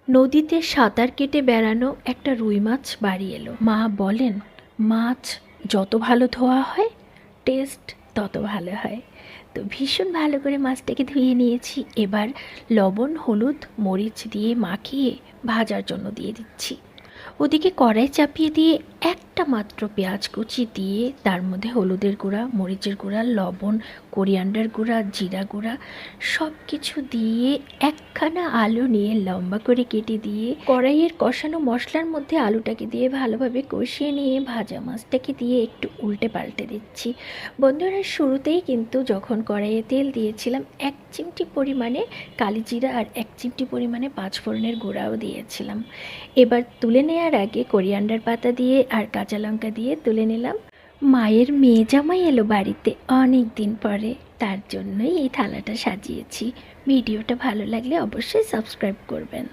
নদীতে সাঁতার কেটে বেড়ানো একটা রুই মাছ বাড়ি এলো। মা বলেন, মাছ যত ভালো ধোয়া হয় টেস্ট তত ভালো হয়। তো ভীষণ ভালো করে মাছটাকে ধুয়ে নিয়েছি। এবার লবণ, হলুদ, মরিচ দিয়ে মাখিয়ে ভাজার জন্য দিয়ে দিচ্ছি। ওদিকে কড়াই চাপিয়ে দিয়ে একটা মাত্র পেঁয়াজ কুচি দিয়ে তার মধ্যে হলুদের গুঁড়া, মরিচের গুঁড়া, লবণ, কোরিয়ান্ডার গুঁড়া, জিরা গুঁড়া সব কিছু দিয়ে একখানা আলু নিয়ে লম্বা করে কেটে দিয়ে কড়াইয়ের কষানো মশলার মধ্যে আলুটাকে দিয়ে ভালোভাবে কষিয়ে নিয়ে ভাজা মাছটাকে দিয়ে একটু উল্টে পাল্টে দিচ্ছি। বন্ধুরা, শুরুতেই কিন্তু যখন কড়াইয়ে তেল দিয়েছিলাম 1 চিমটি পরিমাণে কালিজিরা আর 1 চিমটি পরিমাণে পাঁচফোড়নের গুঁড়াও দিয়েছিলাম। এবার তুলে নেওয়ার আগে কোরিয়ান্ডার পাতা দিয়ে আর কাঁচা লঙ্কা দিয়ে তুলে নিলাম। মায়ের মেয়ে জামাই এলো বাড়িতে অনেক দিন পরে, তার জন্যই এই থালাটা সাজিয়েছি। ভিডিওটা ভালো লাগলে অবশ্যই সাবস্ক্রাইব করবেন।